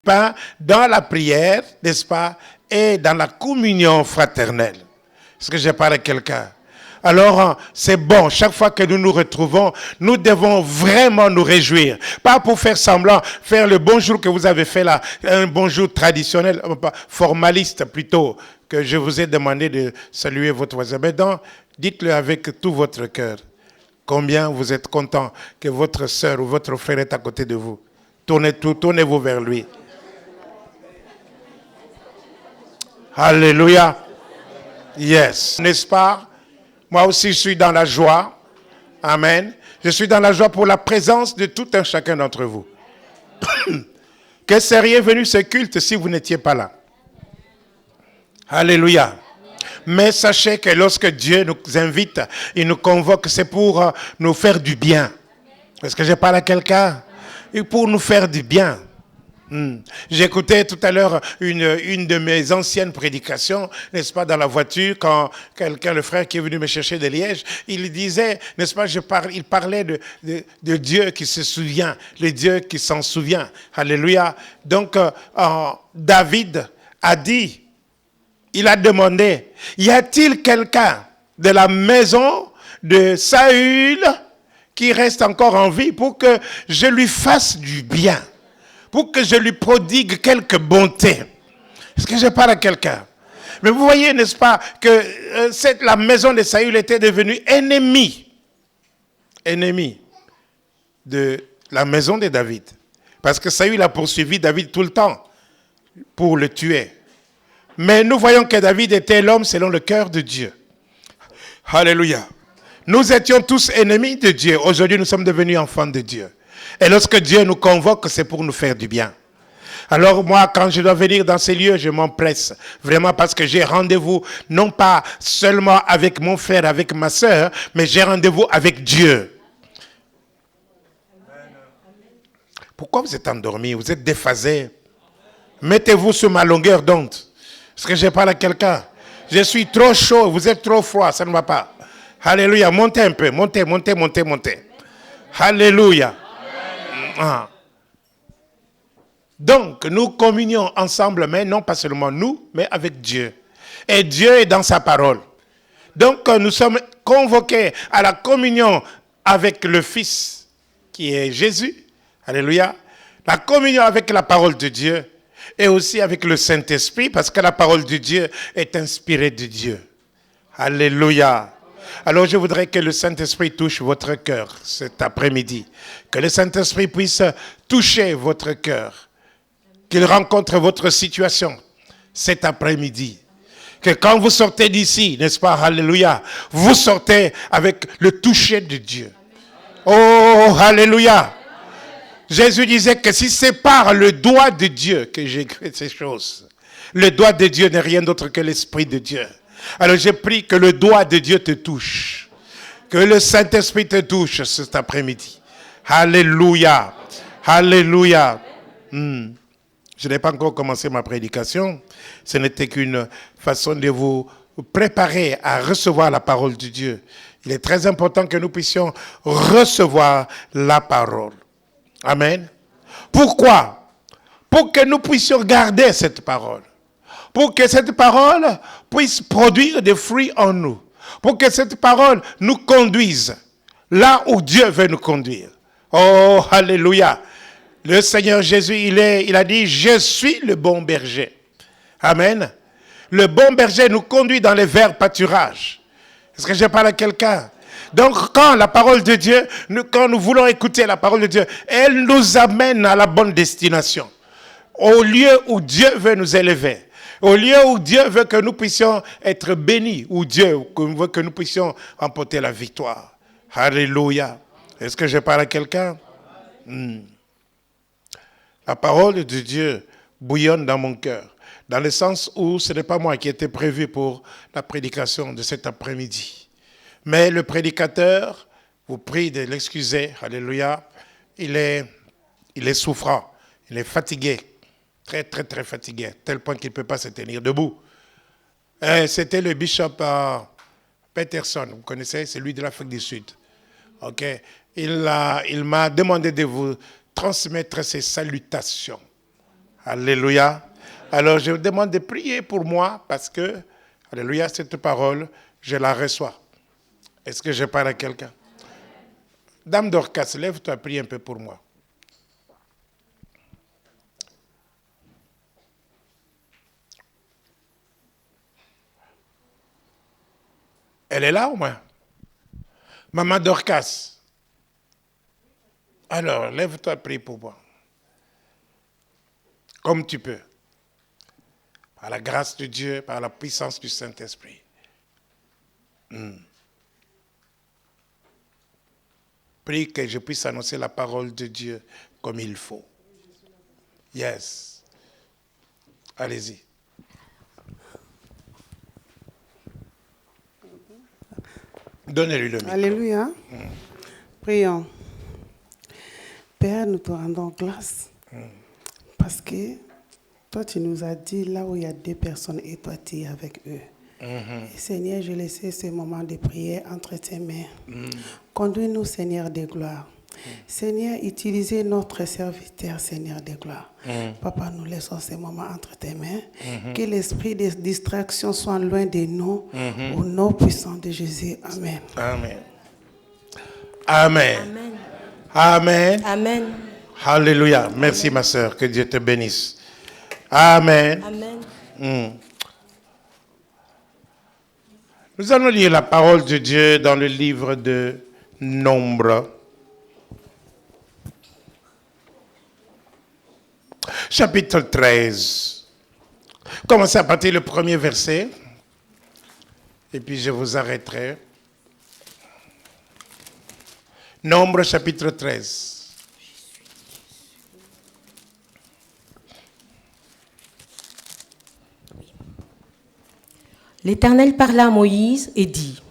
pas dans la prière, n'est-ce pas, et dans la communion fraternelle. Est-ce que j'ai parlé à quelqu'un? Alors, c'est bon, chaque fois que nous nous retrouvons, nous devons vraiment nous réjouir. Pas pour faire semblant, faire le bonjour que vous avez fait là, un bonjour traditionnel, formaliste plutôt, que je vous ai demandé de saluer votre voisin. Mais non, dites-le avec tout votre cœur. Combien vous êtes content que votre sœur ou votre frère est à côté de vous. Tournez-vous vers lui. Alléluia. Yes. N'est-ce pas? Moi aussi, je suis dans la joie. Amen. Je suis dans la joie pour la présence de tout un chacun d'entre vous. Que serait venu ce culte si vous n'étiez pas là? Alléluia. Mais sachez que lorsque Dieu nous invite, il nous convoque, c'est pour nous faire du bien. Est-ce que je parle à quelqu'un? Et pour nous faire du bien. J'écoutais tout à l'heure une de mes anciennes prédications, n'est-ce pas, dans la voiture, quand quelqu'un, le frère qui est venu me chercher de Liège, il disait, n'est-ce pas, il parlait de Dieu qui se souvient, le Dieu qui s'en souvient. Alléluia. Donc, David a dit, il a demandé, y a-t-il quelqu'un de la maison de Saül qui reste encore en vie pour que je lui fasse du bien? Pour que je lui prodigue quelques bontés. Est-ce que je parle à quelqu'un? Mais vous voyez, n'est-ce pas, que la maison de Saül était devenue ennemie de la maison de David. Parce que Saül a poursuivi David tout le temps pour le tuer. Mais nous voyons que David était l'homme selon le cœur de Dieu. Alléluia. Nous étions tous ennemis de Dieu. Aujourd'hui, nous sommes devenus enfants de Dieu. Et lorsque Dieu nous convoque, c'est pour nous faire du bien. Alors moi, quand je dois venir dans ces lieux, je m'empresse. Vraiment parce que j'ai rendez-vous, non pas seulement avec mon frère, avec ma sœur, mais j'ai rendez-vous avec Dieu. Pourquoi vous êtes endormis? Vous êtes déphasés? Mettez-vous sur ma longueur d'onde. Est-ce que je parle à quelqu'un? Je suis trop chaud, vous êtes trop froid, ça ne va pas. Alléluia, montez un peu, montez. Alléluia. Donc, nous communions ensemble, mais non pas seulement nous, mais avec Dieu. Et Dieu est dans sa parole. Donc, nous sommes convoqués à la communion avec le Fils, qui est Jésus. Alléluia. La communion avec la parole de Dieu et aussi avec le Saint-Esprit, parce que la parole de Dieu est inspirée de Dieu. Alléluia. Alors je voudrais que le Saint-Esprit touche votre cœur cet après-midi. Que le Saint-Esprit puisse toucher votre cœur. Qu'il rencontre votre situation cet après-midi. Que quand vous sortez d'ici, n'est-ce pas, alléluia, vous sortez avec le toucher de Dieu. Oh, alléluia. Jésus disait que si c'est par le doigt de Dieu que j'ai créé ces choses, le doigt de Dieu n'est rien d'autre que l'Esprit de Dieu. Alors je prie que le doigt de Dieu te touche. Que le Saint-Esprit te touche cet après-midi. Alléluia. Alléluia. Je n'ai pas encore commencé ma prédication. Ce n'était qu'une façon de vous préparer à recevoir la parole de Dieu. Il est très important que nous puissions recevoir la parole. Amen. Pourquoi? Pour que nous puissions garder cette parole. Pour que cette parole puisse produire des fruits en nous. Pour que cette parole nous conduise là où Dieu veut nous conduire. Oh, alléluia. Le Seigneur Jésus, il a dit, je suis le bon berger. Amen. Le bon berger nous conduit dans les verts pâturages. Est-ce que je parle à quelqu'un? Donc, quand la parole de Dieu, quand nous voulons écouter la parole de Dieu, elle nous amène à la bonne destination. Au lieu où Dieu veut nous élever. Au lieu où Dieu veut que nous puissions être bénis. Où Dieu veut que nous puissions remporter la victoire. Alléluia. Est-ce que je parle à quelqu'un? La parole de Dieu bouillonne dans mon cœur. Dans le sens où ce n'est pas moi qui étais prévu pour la prédication de cet après-midi. Mais le prédicateur, vous prie de l'excuser, alléluia, il est souffrant, il est fatigué, très très très fatigué, à tel point qu'il ne peut pas se tenir debout. C'était le bishop Peterson, vous connaissez, c'est lui de l'Afrique du Sud. Okay. Il m'a demandé de vous transmettre ses salutations. Alléluia. Alors je vous demande de prier pour moi parce que, alléluia, cette parole, je la reçois. Est-ce que je parle à quelqu'un? Dame Dorcas, lève-toi, prie un peu pour moi. Elle est là au moins? Maman Dorcas. Alors, lève-toi, prie pour moi. Comme tu peux. Par la grâce de Dieu, par la puissance du Saint-Esprit. Prie que je puisse annoncer la parole de Dieu comme il faut. Yes. Allez-y. Donnez-lui le micro. Alléluia. Prions. Père, nous te rendons grâce parce que toi, tu nous as dit là où il y a 2 personnes et toi, tu es avec eux. Et Seigneur, je laisse ce moment de prière entre tes mains. Conduis-nous, Seigneur de gloire. Seigneur, utilisez notre serviteur, Seigneur de gloire. Papa, nous laissons ce moment entre tes mains. Que l'esprit de distraction soit loin de nous. Au nom puissant de Jésus. Amen. Amen. Amen. Amen. Amen. Alléluia. Merci ma sœur. Que Dieu te bénisse. Amen. Amen. Nous allons lire la parole de Dieu dans le livre de Nombre. Chapitre 13. Commencez à partir du premier verset. Et puis je vous arrêterai. Nombre chapitre 13. L'Éternel parla à Moïse et dit,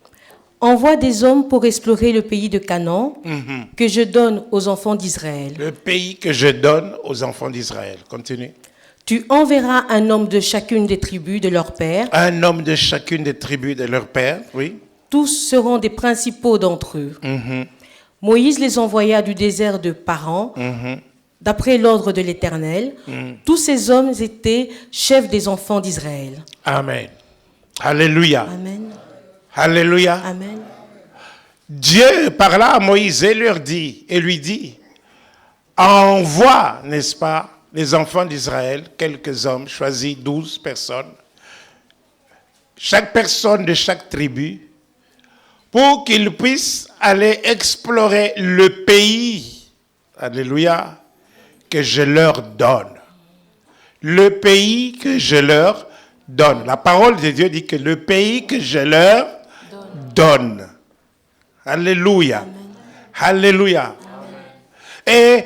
« Envoie des hommes pour explorer le pays de Canaan que je donne aux enfants d'Israël. » Le pays que je donne aux enfants d'Israël. Continue. « Tu enverras un homme de chacune des tribus de leur père. Un homme de chacune des tribus de leur père, oui. Tous seront des principaux d'entre eux. Moïse les envoya du désert de Paran, d'après l'ordre de l'Éternel. Tous ces hommes étaient chefs des enfants d'Israël. Amen. Alléluia. Amen. Alléluia. Amen. Dieu parla à Moïse et lui dit, envoie, n'est-ce pas, les enfants d'Israël, quelques hommes, choisis 12 personnes, chaque personne de chaque tribu, pour qu'ils puissent aller explorer le pays, alléluia, que je leur donne. Le pays que je leur donne. La parole de Dieu dit que le pays que je leur donne. Alléluia. Amen. Alléluia. Et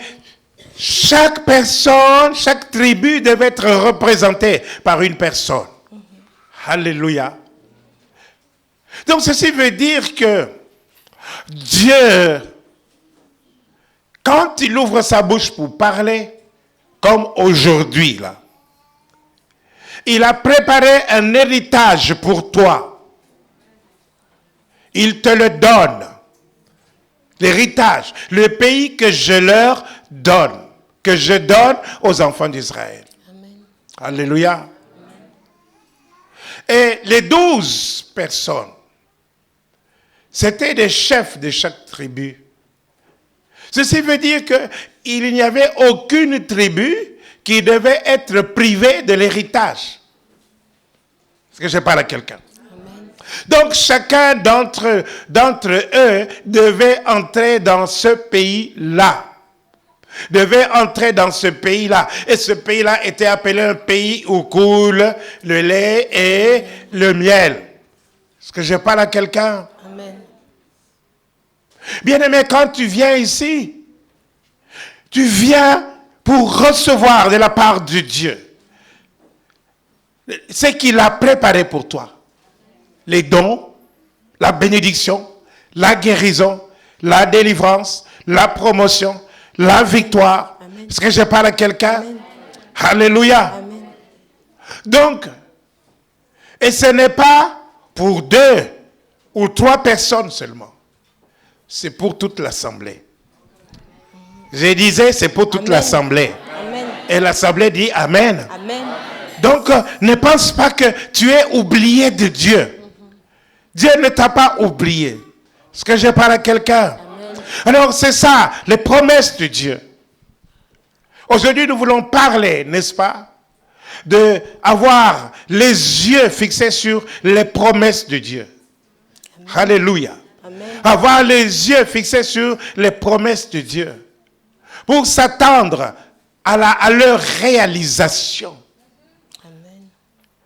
chaque personne, chaque tribu devait être représentée par une personne. Alléluia. Donc ceci veut dire que Dieu, quand il ouvre sa bouche pour parler, comme aujourd'hui là, il a préparé un héritage pour toi. Il te le donne. L'héritage, le pays que je leur donne, que je donne aux enfants d'Israël. Alléluia. Et les 12 personnes, c'était des chefs de chaque tribu. Ceci veut dire qu'il n'y avait aucune tribu qui devait être privée de l'héritage. Est-ce que je parle à quelqu'un? Donc chacun d'entre eux devait entrer dans ce pays-là. Devait entrer dans ce pays-là. Et ce pays-là était appelé un pays où coule le lait et le miel. Est-ce que je parle à quelqu'un? Amen. Bien-aimé, quand tu viens ici, tu viens pour recevoir de la part de Dieu ce qu'il a préparé pour toi. Les dons, la bénédiction, la guérison, la délivrance, la promotion, la victoire. Amen. Est-ce que je parle à quelqu'un? Amen. Alléluia. Amen. Donc, et ce n'est pas pour 2 ou 3 personnes seulement. C'est pour toute l'assemblée. Je disais, c'est pour toute Amen. l'assemblée. Amen. Et l'assemblée dit Amen. Amen. Donc, ne pense pas que tu es oublié de Dieu. Dieu ne t'a pas oublié. Est-ce que je parle à quelqu'un? Alors, c'est ça, les promesses de Dieu. Aujourd'hui, nous voulons parler, n'est-ce pas, d'avoir les yeux fixés sur les promesses de Dieu. Amen. Alléluia. Amen. Avoir les yeux fixés sur les promesses de Dieu. Pour s'attendre à leur réalisation. Amen.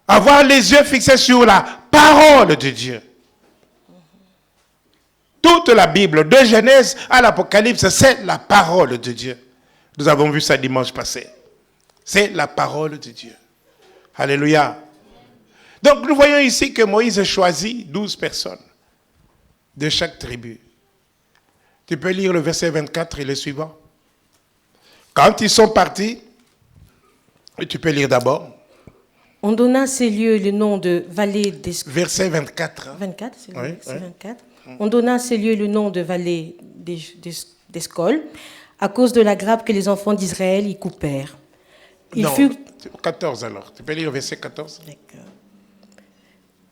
Avoir les yeux fixés sur la parole de Dieu. Toute la Bible, de Genèse à l'Apocalypse, c'est la parole de Dieu. Nous avons vu ça dimanche passé. C'est la parole de Dieu. Alléluia. Donc nous voyons ici que Moïse choisit 12 personnes de chaque tribu. Tu peux lire le verset 24 et le suivant. Quand ils sont partis, tu peux lire d'abord. On donna à ces lieux le nom de vallée d'Escol. Verset 24. 24, c'est le Oui, verset oui. 24. On donna à ces lieux le nom de vallée d'Escol à cause de la grappe que les enfants d'Israël y coupèrent. Non, 14 alors. Tu peux lire le verset 14. D'accord.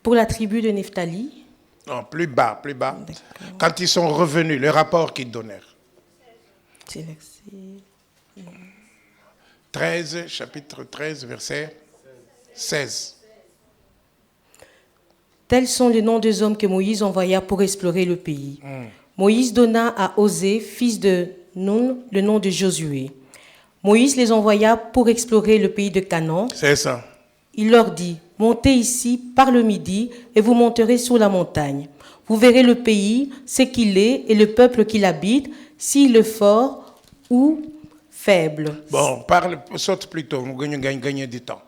Pour la tribu de Nephtali. Non, plus bas, plus bas. D'accord. Quand ils sont revenus, le rapport qu'ils donnèrent. C'est verset 13, chapitre 13, verset 16. Tels sont les noms des hommes que Moïse envoya pour explorer le pays. Moïse donna à Osée, fils de Nun, le nom de Josué. Moïse les envoya pour explorer le pays de Canaan. C'est ça. Il leur dit, montez ici par le midi et vous monterez sur la montagne. Vous verrez le pays, ce qu'il est et le peuple qui l'habite, s'il est fort ou faible. Bon, saute plutôt, nous gagnons du temps.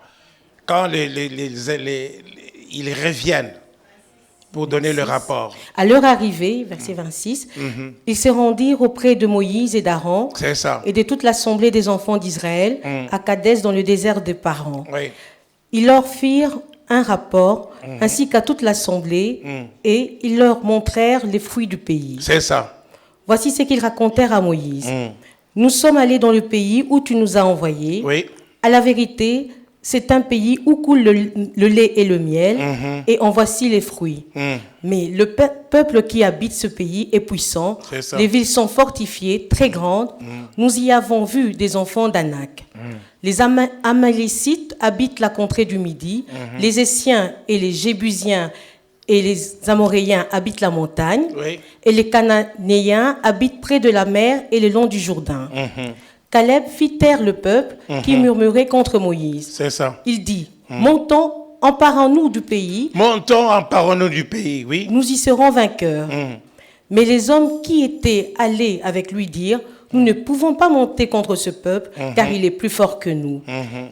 Quand ils reviennent pour donner le rapport. À leur arrivée, verset 26, ils se rendirent auprès de Moïse et d'Aaron C'est ça. et de toute l'assemblée des enfants d'Israël à Kadès dans le désert de Paran. Oui. Ils leur firent un rapport ainsi qu'à toute l'assemblée et ils leur montrèrent les fruits du pays. C'est ça. Voici ce qu'ils racontèrent à Moïse. Nous sommes allés dans le pays où tu nous as envoyés. Oui. À la vérité, c'est un pays où coule le lait et le miel, et en voici les fruits. Mais le peuple qui habite ce pays est puissant, C'est ça. les villes sont fortifiées, très grandes. Nous y avons vu des enfants d'Anak. Les Amalécites habitent la contrée du Midi, les Essiens et les Jébusiens et les Amoréens habitent la montagne, Oui. et les Cananéens habitent près de la mer et le long du Jourdain. Caleb fit taire le peuple qui murmurait contre Moïse. C'est ça. Il dit, montons, emparons-nous du pays, Montons, emparons-nous du pays, oui. nous y serons vainqueurs. Mais les hommes qui étaient allés avec lui dirent, nous ne pouvons pas monter contre ce peuple, car il est plus fort que nous.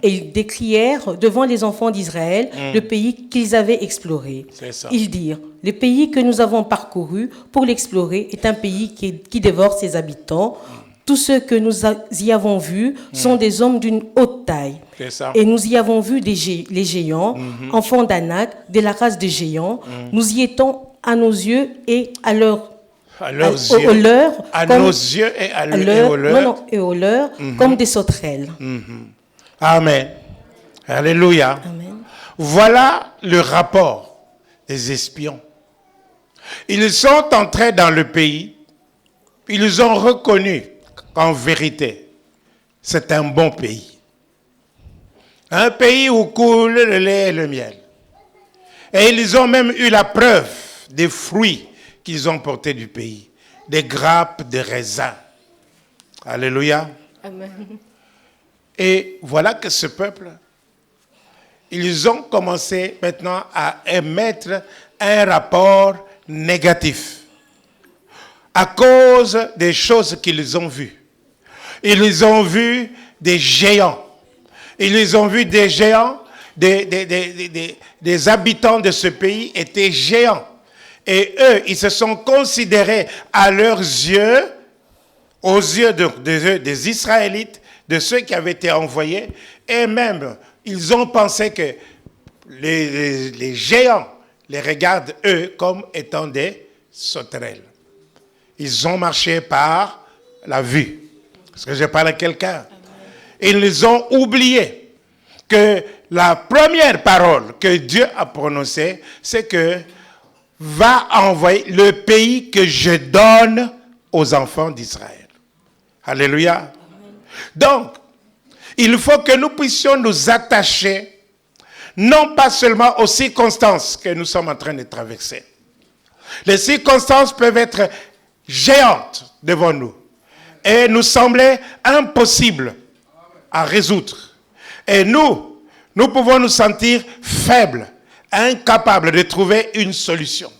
Et ils décrièrent devant les enfants d'Israël le pays qu'ils avaient exploré. C'est ça. Ils dirent, le pays que nous avons parcouru pour l'explorer est un pays qui dévore ses habitants. Tous ceux que nous y avons vus sont des hommes d'une haute taille. C'est ça. Et nous y avons vu les géants, enfants d'Anak, de la race des géants. Nous y étions à nos yeux et à leurs yeux. Aux leurs, À comme- nos yeux et à aux leurs- leurs. non, et aux leurs, comme des sauterelles. Amen. Alléluia. Amen. Voilà le rapport des espions. Ils sont entrés dans le pays. Ils ont reconnu qu'en vérité, c'est un bon pays. Un pays où coule le lait et le miel. Et ils ont même eu la preuve des fruits qu'ils ont portés du pays. Des grappes de raisins. Alléluia. Amen. Et voilà que ce peuple, ils ont commencé maintenant à émettre un rapport négatif à cause des choses qu'ils ont vues. Ils ont vu des géants. Ils ont vu des géants, des habitants de ce pays étaient géants. Et eux, ils se sont considérés à leurs yeux, aux yeux des Israélites, de ceux qui avaient été envoyés, et même, ils ont pensé que les géants les regardent, eux, comme étant des sauterelles. Ils ont marché par la vue. Est-ce que je parle à quelqu'un? Ils ont oublié que la première parole que Dieu a prononcée, c'est que va envoyer le pays que je donne aux enfants d'Israël. Alléluia. Donc, il faut que nous puissions nous attacher, non pas seulement aux circonstances que nous sommes en train de traverser. Les circonstances peuvent être géantes devant nous et nous sembler impossibles à résoudre. Et nous pouvons nous sentir faibles, incapables de trouver une solution.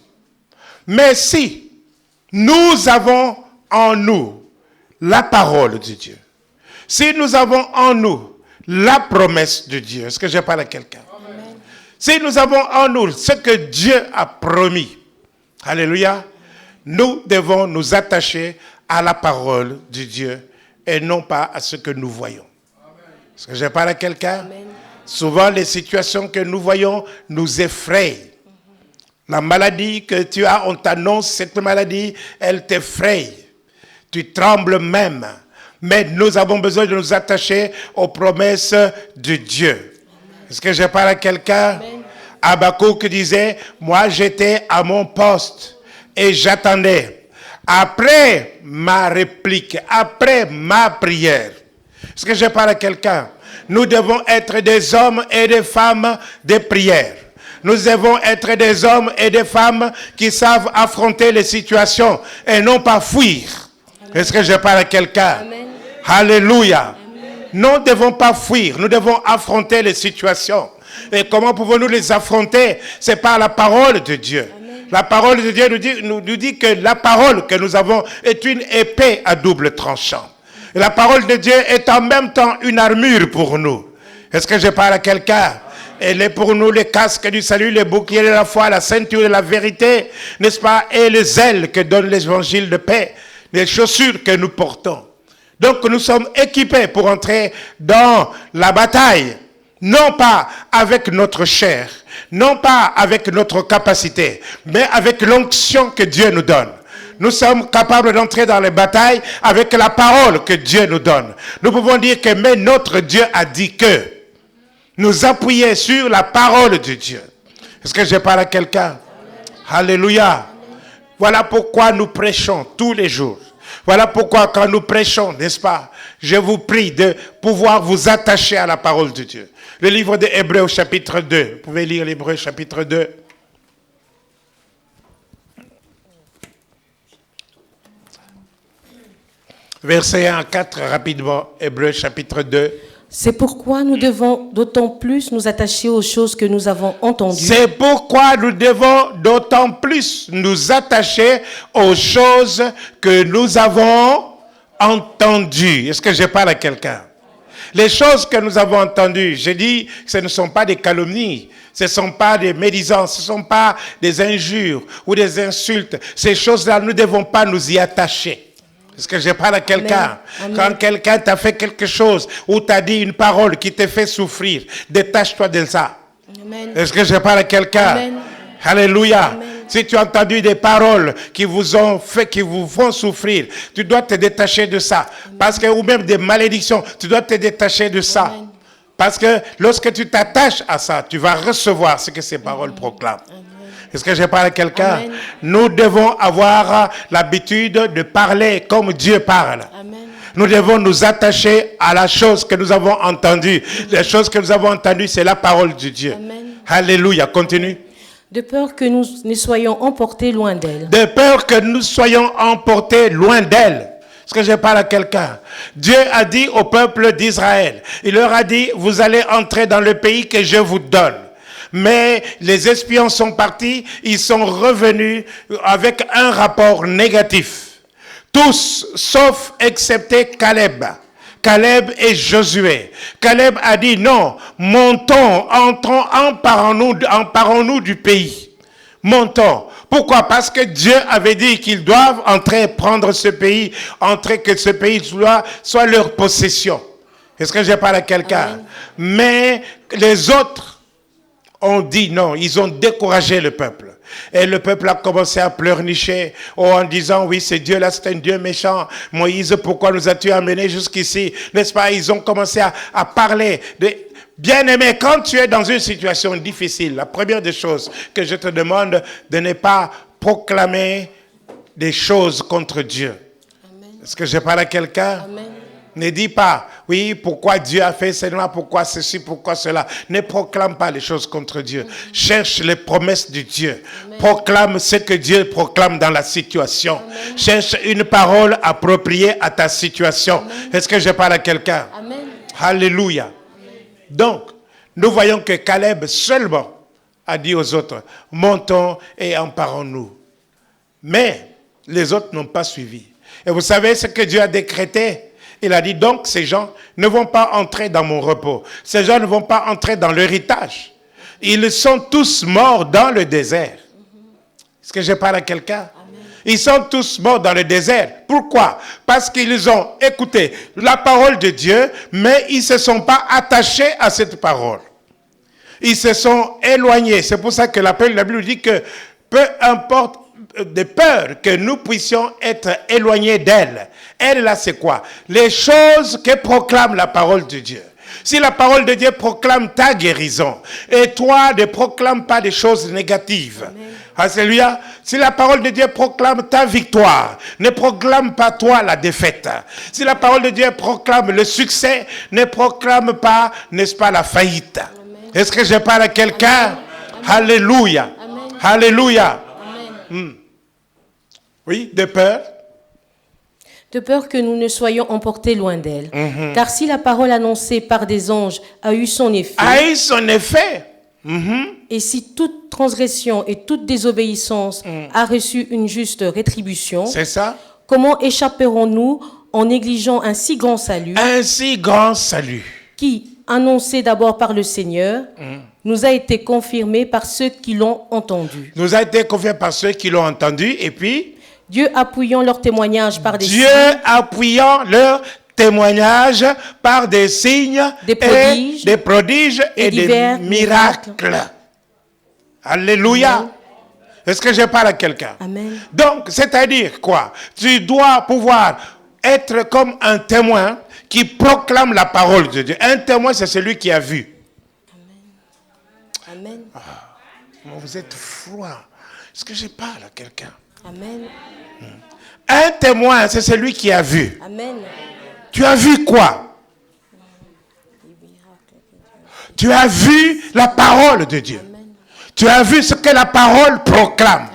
Mais si nous avons en nous la parole de Dieu, si nous avons en nous la promesse de Dieu, est-ce que je parle à quelqu'un? Amen. Si nous avons en nous ce que Dieu a promis, alléluia, nous devons nous attacher à la parole de Dieu et non pas à ce que nous voyons. Est-ce que je parle à quelqu'un? Amen. Souvent, les situations que nous voyons nous effrayent. La maladie que tu as, on t'annonce cette maladie, elle t'effraie. Tu trembles même. Mais nous avons besoin de nous attacher aux promesses de Dieu. Est-ce que je parle à quelqu'un? Habakkuk disait, moi j'étais à mon poste et j'attendais. Après ma réplique, après ma prière. Est-ce que je parle à quelqu'un? Nous devons être des hommes et des femmes de prière. Nous devons être des hommes et des femmes qui savent affronter les situations et non pas fuir. Amen. Est-ce que je parle à quelqu'un? Amen. Alléluia. Amen. Nous ne devons pas fuir, nous devons affronter les situations. Et comment pouvons-nous les affronter? C'est par la parole de Dieu. Amen. La parole de Dieu nous dit que la parole que nous avons est une épée à double tranchant. Et la parole de Dieu est en même temps une armure pour nous. Est-ce que je parle à quelqu'un? Elle est pour nous le casque du salut, le bouclier de la foi, la ceinture de la vérité, n'est-ce pas? Et les ailes que donne l'évangile de paix, les chaussures que nous portons. Donc nous sommes équipés pour entrer dans la bataille, non pas avec notre chair, non pas avec notre capacité, mais avec l'onction que Dieu nous donne. Nous sommes capables d'entrer dans les batailles avec la parole que Dieu nous donne. Nous pouvons dire que mais notre Dieu a dit que. Nous appuyer sur la parole de Dieu. Est-ce que je parle à quelqu'un? Alléluia. Voilà pourquoi nous prêchons tous les jours. Voilà pourquoi quand nous prêchons, n'est-ce pas, je vous prie de pouvoir vous attacher à la parole de Dieu. Le livre de Hébreux au chapitre 2. Vous pouvez lire l'Hébreux chapitre 2. Verset 1 à 4, rapidement, Hébreux chapitre 2. C'est pourquoi nous devons d'autant plus nous attacher aux choses que nous avons entendues. C'est pourquoi nous devons d'autant plus nous attacher aux choses que nous avons entendues. Est-ce que je parle à quelqu'un? Les choses que nous avons entendues, je dis que ce ne sont pas des calomnies, ce ne sont pas des médisances, ce ne sont pas des injures ou des insultes. Ces choses-là, nous ne devons pas nous y attacher. Est-ce que je parle à quelqu'un? Quand quelqu'un t'a fait quelque chose ou t'a dit une parole qui te fait souffrir, détache-toi de ça. Amen. Est-ce que je parle à quelqu'un? Alléluia. Amen. Si tu as entendu des paroles qui vous ont fait, qui vous font souffrir, tu dois te détacher de ça. Amen. Parce que, ou même des malédictions, tu dois te détacher de ça. Amen. Parce que lorsque tu t'attaches à ça, tu vas recevoir ce que ces paroles proclament. Amen. Est-ce que je parle à quelqu'un? Nous devons avoir l'habitude de parler comme Dieu parle. Amen. Nous devons nous attacher à la chose que nous avons entendue. La chose que nous avons entendue, c'est la parole de Dieu. Amen. Alléluia. Continue. De peur que nous ne soyons emportés loin d'elle. De peur que nous soyons emportés loin d'elle. Est-ce que je parle à quelqu'un? Dieu a dit au peuple d'Israël, il leur a dit, vous allez entrer dans le pays que je vous donne. Mais les espions sont partis, ils sont revenus avec un rapport négatif. Tous, sauf excepté Caleb. Caleb et Josué. Caleb a dit non, montons, entrons, emparons-nous du pays. Montons. Pourquoi? Parce que Dieu avait dit qu'ils doivent entrer et prendre ce pays, entrer que ce pays soit leur possession. Est-ce que je parle à quelqu'un? Mais les autres ont dit non, ils ont découragé le peuple. Et le peuple a commencé à pleurnicher en disant, oui, ce Dieu-là, c'est un Dieu méchant. Moïse, pourquoi nous as-tu amenés jusqu'ici? N'est-ce pas? Ils ont commencé à parler. Bien-aimé, quand tu es dans une situation difficile, la première des choses que je te demande, de ne pas proclamer des choses contre Dieu. Amen. Est-ce que je parle à quelqu'un? Amen. Ne dis pas, oui, pourquoi Dieu a fait cela, pourquoi ceci, pourquoi cela. Ne proclame pas les choses contre Dieu. Cherche les promesses de Dieu. Amen. Proclame ce que Dieu proclame dans la situation. Amen. Cherche une parole appropriée à ta situation. Est-ce que je parle à quelqu'un? Amen. Alléluia. Amen. Donc, nous voyons que Caleb seulement a dit aux autres, montons et emparons-nous. Mais les autres n'ont pas suivi. Et vous savez ce que Dieu a décrété? Il a dit, donc, ces gens ne vont pas entrer dans mon repos. Ces gens ne vont pas entrer dans l'héritage. Ils sont tous morts dans le désert. Est-ce que je parle à quelqu'un? Ils sont tous morts dans le désert. Pourquoi? Parce qu'ils ont écouté la parole de Dieu, mais ils ne se sont pas attachés à cette parole. Ils se sont éloignés. C'est pour ça que la Bible dit que peu importe de peur que nous puissions être éloignés d'elle. Elle, là, c'est quoi? Les choses que proclame la parole de Dieu. Si la parole de Dieu proclame ta guérison, et toi ne proclame pas des choses négatives. Alléluia. Si la parole de Dieu proclame ta victoire, ne proclame pas toi la défaite. Si la parole de Dieu proclame le succès, ne proclame pas, n'est-ce pas, la faillite. Est-ce que je parle à quelqu'un? Alléluia. Alléluia. Oui, de peur. De peur que nous ne soyons emportés loin d'elle. Car si la parole annoncée par des anges a eu son effet, et si toute transgression et toute désobéissance a reçu une juste rétribution, c'est ça. Comment échapperons-nous en négligeant un si grand salut, qui, annoncé d'abord par le Seigneur, nous a été confirmé par ceux qui l'ont entendu. Nous a été confirmé par ceux qui l'ont entendu, et puis Dieu appuyant leur témoignage par des signes. Dieu appuyant leur témoignage par des signes, des prodiges et des miracles. Alléluia. Amen. Est-ce que je parle à quelqu'un? Amen. Donc, c'est-à-dire quoi? Tu dois pouvoir être comme un témoin qui proclame la parole de Dieu. Un témoin, c'est celui qui a vu. Amen. Amen. Ah, vous êtes froid. Est-ce que je parle à quelqu'un? Amen. Un témoin, c'est celui qui a vu. Amen. Tu as vu quoi? Tu as vu la parole de Dieu. Amen. Tu as vu ce que la parole proclame.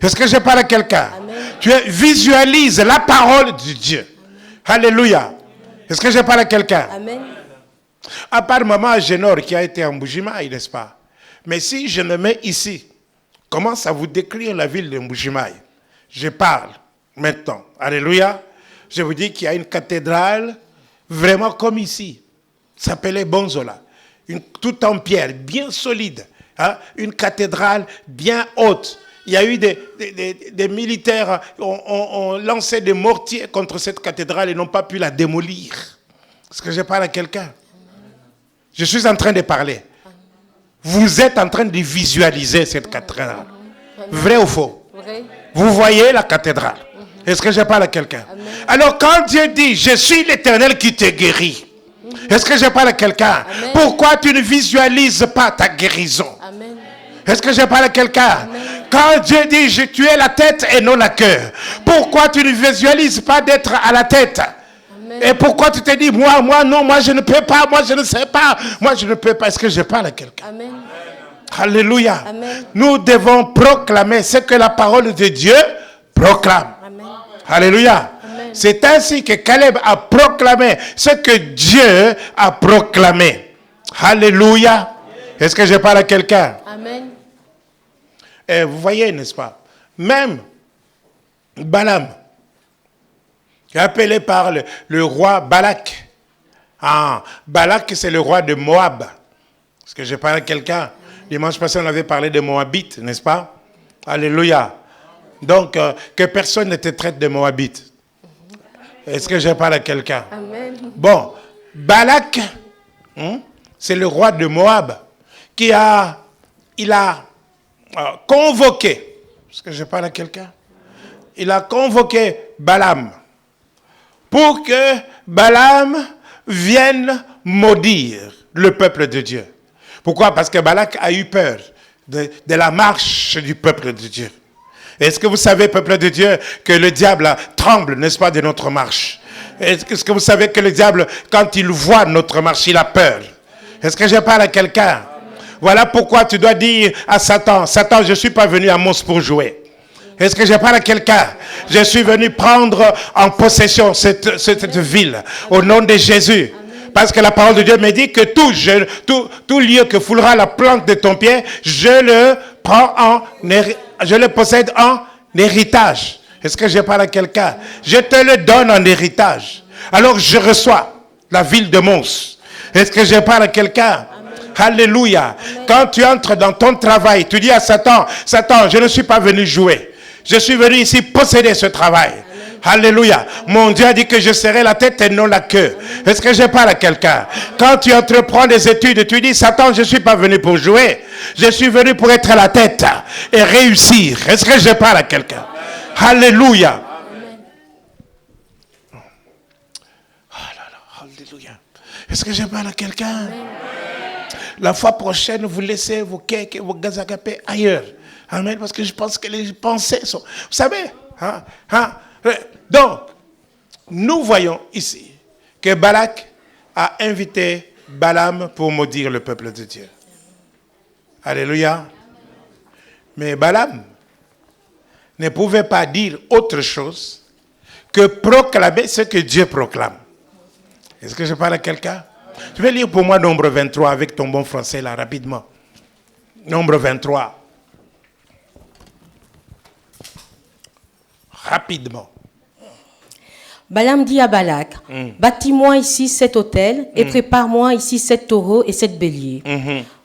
Est-ce que je parle à quelqu'un? Tu visualises la parole de Dieu. Amen. Alléluia. Est-ce que je parle à quelqu'un? Amen. À part maman Agénor qui a été en Mbujimaï, n'est-ce pas? Mais si je me mets ici, commence à vous décrire la ville de Mbujimaï. Je parle maintenant. Alléluia. Je vous dis qu'il y a une cathédrale vraiment comme ici. S'appelait Bonzola. Tout en pierre, bien solide. Hein? Une cathédrale bien haute. Il y a eu des militaires ont lancé des mortiers contre cette cathédrale et n'ont pas pu la démolir. Est-ce que je parle à quelqu'un? Je suis en train de parler. Vous êtes en train de visualiser cette cathédrale. Vrai ou faux? Vrai. Vous voyez la cathédrale. Est-ce que je parle à quelqu'un? Alors quand Dieu dit, je suis l'Éternel qui te guérit. Est-ce que je parle à quelqu'un? Pourquoi tu ne visualises pas ta guérison? Amen. Est-ce que je parle à quelqu'un? Quand Dieu dit, tu es la tête et non la queue. Pourquoi tu ne visualises pas d'être à la tête? Amen. Et pourquoi tu te dis, moi non, moi je ne peux pas, moi je ne sais pas, moi je ne peux pas. Est-ce que je parle à quelqu'un? Amen. Alléluia. Amen. Nous devons proclamer ce que la parole de Dieu proclame. Amen. Alléluia. Amen. C'est ainsi que Caleb a proclamé ce que Dieu a proclamé. Alléluia. Est-ce que je parle à quelqu'un? Amen. Et vous voyez, n'est-ce pas? Même Balaam, appelé par le roi Balak. Ah, Balak, c'est le roi de Moab. Est-ce que je parle à quelqu'un? Dimanche passé, on avait parlé de Moabites, n'est-ce pas? Alléluia. Donc, que personne ne te traite de Moabite. Est-ce que je parle à quelqu'un? Amen. Bon, Balak, c'est le roi de Moab, il a convoqué, est-ce que je parle à quelqu'un? Il a convoqué Balaam pour que Balaam vienne maudire le peuple de Dieu. Pourquoi? Parce que Balak a eu peur de la marche du peuple de Dieu. Est-ce que vous savez, peuple de Dieu, que le diable tremble, n'est-ce pas, de notre marche? Est-ce que vous savez que le diable, quand il voit notre marche, il a peur? Est-ce que je parle à quelqu'un? Voilà pourquoi tu dois dire à Satan, Satan, je ne suis pas venu à Mons pour jouer. Est-ce que je parle à quelqu'un? Je suis venu prendre en possession cette ville, au nom de Jésus. Parce que la parole de Dieu me dit que tout lieu que foulera la plante de ton pied, je le possède en héritage. Est-ce que je parle à quelqu'un? Je te le donne en héritage. Alors je reçois la ville de Mons. Est-ce que je parle à quelqu'un? Alléluia. Quand tu entres dans ton travail, tu dis à Satan, Satan, je ne suis pas venu jouer. Je suis venu ici posséder ce travail. Alléluia. Mon Dieu a dit que je serai la tête et non la queue. Est-ce que je parle à quelqu'un? Quand tu entreprends des études, tu dis, Satan, je ne suis pas venu pour jouer. Je suis venu pour être la tête et réussir. Est-ce que je parle à quelqu'un? Alléluia. Alléluia. Est-ce que je parle à quelqu'un? La fois prochaine, vous laissez vos cakes et vos gazagapés ailleurs. Amen. Parce que je pense que les pensées sont... Vous savez, donc, nous voyons ici que Balak a invité Balaam pour maudire le peuple de Dieu. Alléluia. Mais Balaam ne pouvait pas dire autre chose que proclamer ce que Dieu proclame. Est-ce que je parle à quelqu'un? Tu vais lire pour moi Nombre 23 avec ton bon français là, rapidement. Nombre 23. Rapidement. Balaam dit à Balak, bâtis-moi ici 7 autels et prépare-moi ici 7 taureaux et 7 béliers.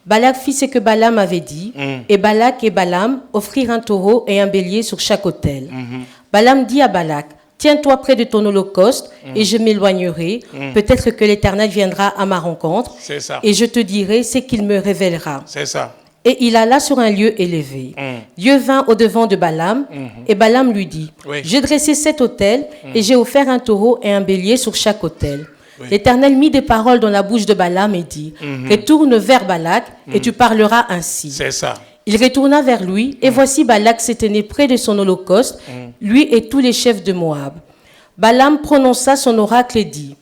Balak fit ce que Balaam avait dit, et Balak et Balaam offrirent un taureau et un bélier sur chaque autel. Balaam dit à Balak, tiens-toi près de ton holocauste et je m'éloignerai. Peut-être que l'Éternel viendra à ma rencontre et je te dirai ce qu'il me révélera. C'est ça. Et il alla sur un lieu élevé. Dieu vint au-devant de Balaam, et Balaam lui dit, j'ai dressé 7 autels, et j'ai offert un taureau et un bélier sur chaque autel. L'Éternel mit des paroles dans la bouche de Balaam et dit, retourne vers Balak, et tu parleras ainsi. C'est ça. Il retourna vers lui, et voici Balak se tenait près de son holocauste, lui et tous les chefs de Moab. Balaam prononça son oracle et dit,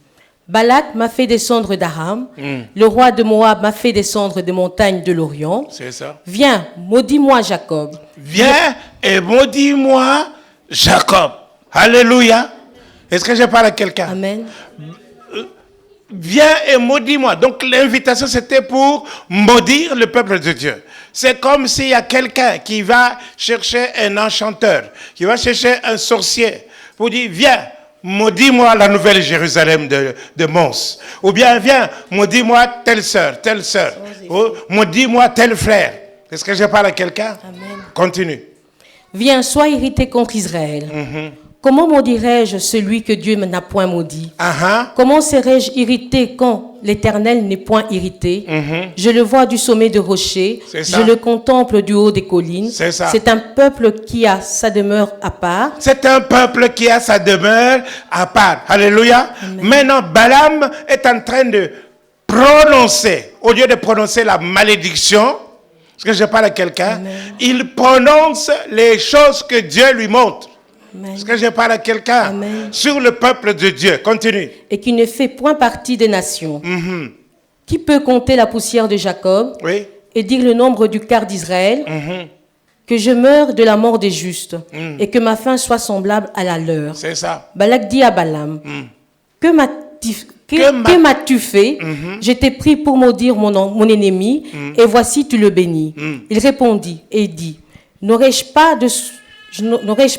Balak m'a fait descendre d'Aram, le roi de Moab m'a fait descendre des montagnes de l'Orient. C'est ça. Viens, maudis-moi Jacob. Viens et maudis-moi Jacob. Alléluia. Est-ce que je parle à quelqu'un? Amen. Viens et maudis-moi. Donc l'invitation c'était pour maudire le peuple de Dieu. C'est comme s'il y a quelqu'un qui va chercher un enchanteur, qui va chercher un sorcier pour dire viens. Maudis-moi la nouvelle Jérusalem de Mons. Ou bien, viens, maudis-moi telle sœur, telle sœur. Maudis-moi tel frère. Est-ce que je parle à quelqu'un? Amen. Continue. Viens, sois irrité contre Israël. Comment maudirais-je celui que Dieu n'a point maudit? Comment serais-je irrité quand l'Éternel n'est point irrité? Je le vois du sommet de rocher, je le contemple du haut des collines. C'est un peuple qui a sa demeure à part. C'est un peuple qui a sa demeure à part. Alléluia. Amen. Maintenant, Balaam est en train de prononcer, au lieu de prononcer la malédiction, est-ce que je parle à quelqu'un? Il prononce les choses que Dieu lui montre. Amen. Est-ce que je parle à quelqu'un? Sur le peuple de Dieu. Continue. Et qui ne fait point partie des nations. Qui peut compter la poussière de Jacob et dire le nombre du quart d'Israël? Que je meure de la mort des justes et que ma fin soit semblable à la leur. C'est ça. Balak dit à Balaam, que m'as-tu fait? Je t'ai pris pour maudire mon ennemi et voici tu le bénis. Il répondit et dit, n'aurais-je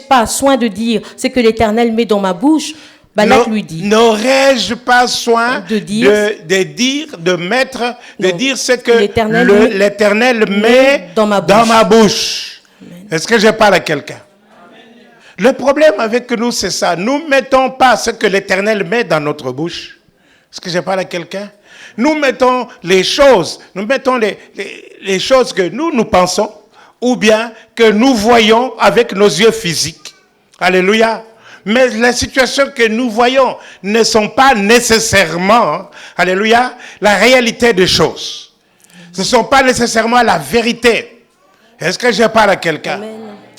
pas soin de dire ce que l'Éternel met dans ma bouche? Balak lui dit, n'aurais-je pas soin de dire ce que l'Éternel met dans ma bouche? Est-ce que je parle à quelqu'un? Le problème avec nous, c'est ça. Nous ne mettons pas ce que l'Éternel met dans notre bouche. Est-ce que je parle à quelqu'un? Nous mettons les choses, les choses que nous pensons, ou bien que nous voyons avec nos yeux physiques. Alléluia. Mais les situations que nous voyons ne sont pas nécessairement, alléluia, la réalité des choses. Ce ne sont pas nécessairement la vérité. Est-ce que je parle à quelqu'un?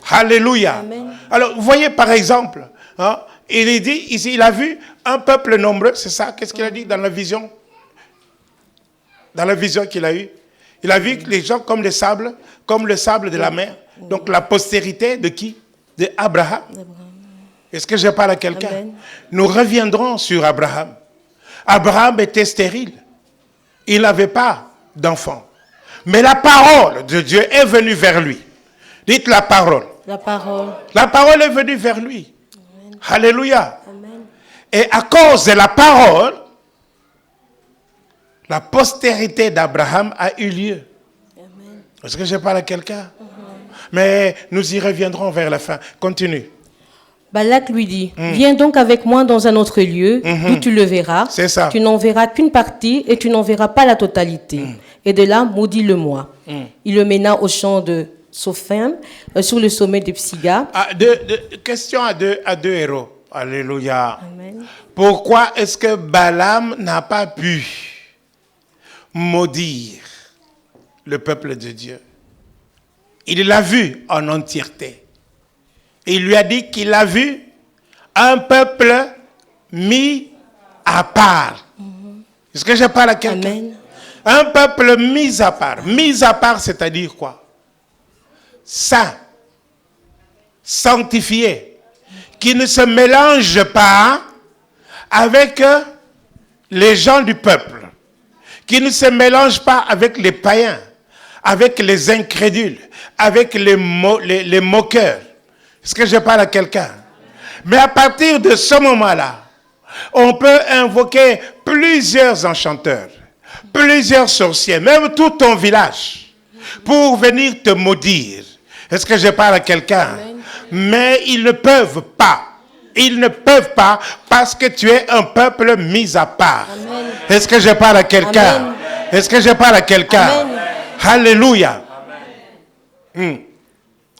Alléluia. Amen. Alors, vous voyez par exemple, hein, il dit ici, il a vu un peuple nombreux, c'est ça? Qu'est-ce qu'il a dit dans la vision? Dans la vision qu'il a eue. Il a vu les gens comme le sable de la mer. Donc la postérité de qui? De Abraham. Est-ce que je parle à quelqu'un? Nous reviendrons sur Abraham. Abraham était stérile. Il n'avait pas d'enfant. Mais la parole de Dieu est venue vers lui. Dites la parole. La parole. La parole est venue vers lui. Amen. Alléluia. Amen. Et à cause de la parole, la postérité d'Abraham a eu lieu. Amen. Est-ce que je parle à quelqu'un? Mais nous y reviendrons vers la fin. Continue. Balak lui dit, viens donc avec moi dans un autre lieu, où tu le verras. C'est ça. Tu n'en verras qu'une partie et tu n'en verras pas la totalité. Et de là, maudis-le-moi. Il le mena au champ de Sophim, sur le sommet de Psiga. Question à deux héros. Alléluia. Amen. Pourquoi est-ce que Balaam n'a pas pu maudire le peuple de Dieu? Il l'a vu en entièreté. Il lui a dit qu'il a vu un peuple mis à part. Est-ce que je parle à quelqu'un? Amen. Un peuple mis à part. Mis à part, c'est-à-dire quoi? Saint, sanctifié, qui ne se mélange pas avec les gens du peuple, qui ne se mélange pas avec les païens, avec les incrédules, avec les moqueurs. Est-ce que je parle à quelqu'un? Mais à partir de ce moment-là, on peut invoquer plusieurs enchanteurs, plusieurs sorciers, même tout ton village, pour venir te maudire. Est-ce que je parle à quelqu'un? Mais ils ne peuvent pas. Ils ne peuvent pas parce que tu es un peuple mis à part. Est-ce que je parle à quelqu'un? Est-ce que je parle à quelqu'un? Alléluia.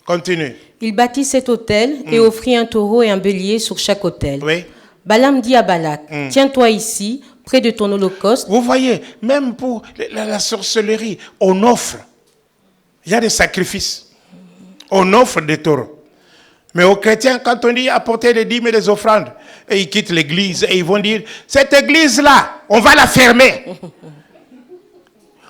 Continue. Il bâtit cet autel et offrit un taureau et un bélier sur chaque autel. Oui. Balaam dit à Balak, tiens-toi ici, près de ton holocauste. Vous voyez, même pour la sorcellerie, on offre. Il y a des sacrifices. On offre des taureaux. Mais aux chrétiens, quand on dit apporter les dîmes et les offrandes, et ils quittent l'église et ils vont dire, cette église-là, on va la fermer.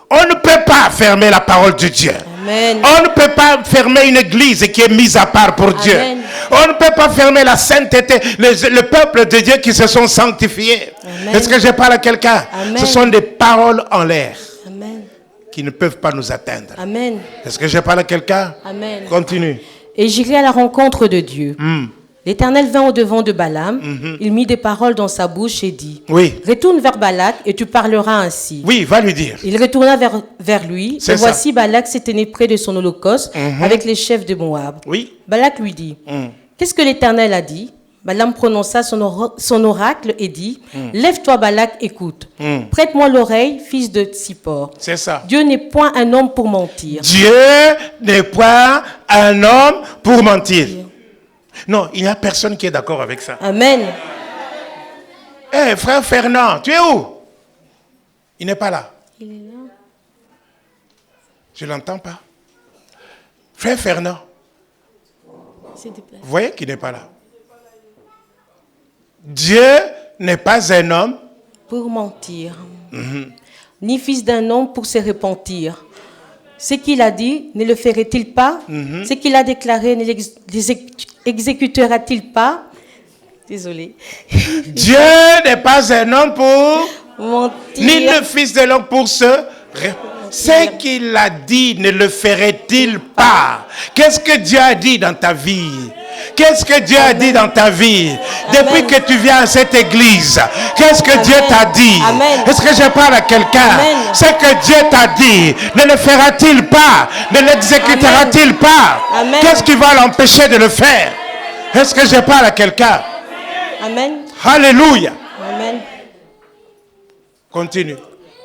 On ne peut pas fermer la parole de Dieu. Amen. On ne peut pas fermer une église qui est mise à part pour Dieu. Amen. On ne peut pas fermer la sainteté, le peuple de Dieu qui se sont sanctifiés. Amen. Est-ce que je parle à quelqu'un? Ce sont des paroles en l'air Amen. qui ne peuvent pas nous atteindre. Amen. Est-ce que je parle à quelqu'un? Amen. Continue. Et j'irai à la rencontre de Dieu. L'Éternel vint au-devant de Balaam, il mit des paroles dans sa bouche et dit, Oui. retourne vers Balak et tu parleras ainsi. Oui, va lui dire. Il retourna vers lui, C'est et ça. voici Balak s'était né près de son holocauste avec les chefs de Moab. Oui. Balak lui dit, qu'est-ce que l'Éternel a dit? Balaam prononça son oracle et dit, lève-toi Balak, écoute. Prête-moi l'oreille, fils de Tsippor. C'est ça. Dieu n'est point un homme pour mentir. Dieu n'est pas un homme pour mentir. Non, il n'y a personne qui est d'accord avec ça. Amen. Eh, frère Fernand, tu es où? Il n'est pas là. Il est là. Je ne l'entends pas. Frère Fernand, C'est déplacé. vous voyez qu'il n'est pas là. Dieu n'est pas un homme. Pour mentir. Ni fils d'un homme pour se repentir. Ce qu'il a dit, ne le ferait-il pas? Ce qu'il a déclaré, ne l'exécutera-t-il pas? Désolé. Dieu n'est pas un homme pour... Mentir. Ni le fils de l'homme pour se... Ce qu'il a dit, ne le ferait-il pas? Qu'est-ce que Dieu a dit dans ta vie? Qu'est-ce que Dieu a dit dans ta vie? Depuis que tu viens à cette église, qu'est-ce que Dieu t'a dit? Est-ce que je parle à quelqu'un? Ce que Dieu t'a dit, ne le fera-t-il pas? Ne l'exécutera-t-il pas? Qu'est-ce qui va l'empêcher de le faire? Est-ce que je parle à quelqu'un? Amen. Alléluia. Amen. Continue.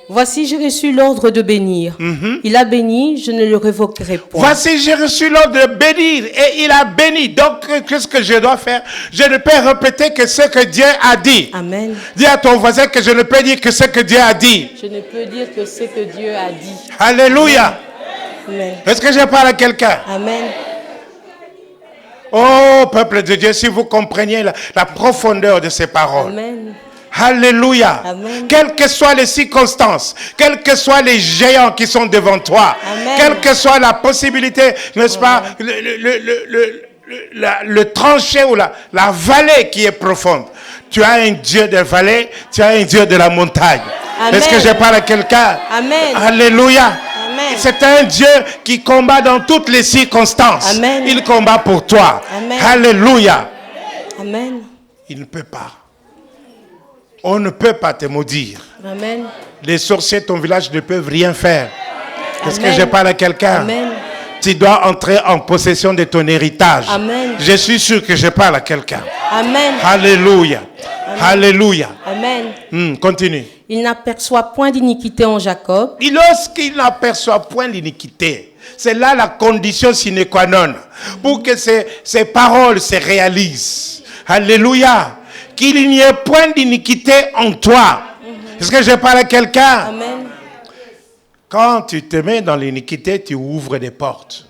Voici, j'ai reçu l'ordre de bénir. Il a béni, je ne le révoquerai point. Voici, j'ai reçu l'ordre de bénir et il a béni. Donc, qu'est-ce que je dois faire? Je ne peux répéter que ce que Dieu a dit. Amen. Dis à ton voisin que je ne peux dire que ce que Dieu a dit. Je ne peux dire que ce que Dieu a dit. Alléluia. Amen. Est-ce que je parle à quelqu'un? Amen. Oh, peuple de Dieu, si vous compreniez la profondeur de ces paroles. Amen. Alléluia. Amen. Quelles que soient les circonstances, quels que soient les géants qui sont devant toi, Amen. quelle que soit la possibilité, n'est-ce pas, le tranché ou la vallée qui est profonde. Tu as un Dieu de vallée, tu as un Dieu de la montagne. Amen. Est-ce que je parle à quelqu'un? Amen. Alléluia. Amen. C'est un Dieu qui combat dans toutes les circonstances. Amen. Il combat pour toi. Amen. Alléluia. Amen. Il ne peut pas. On ne peut pas te maudire. Amen. Les sorciers de ton village ne peuvent rien faire. Est-ce que Amen. je parle à quelqu'un? Amen. Tu dois entrer en possession de ton héritage. Amen. Je suis sûr que je parle à quelqu'un. Amen. Alléluia. Alléluia. Amen. Continue. Il n'aperçoit point d'iniquité en Jacob. Et lorsqu'il n'aperçoit point l'iniquité, c'est là la condition sine qua non pour que ces paroles se réalisent. Alléluia. Qu'il n'y ait point d'iniquité en toi. Est-ce que je parle à quelqu'un? Amen. Quand tu te mets dans l'iniquité, tu ouvres des portes.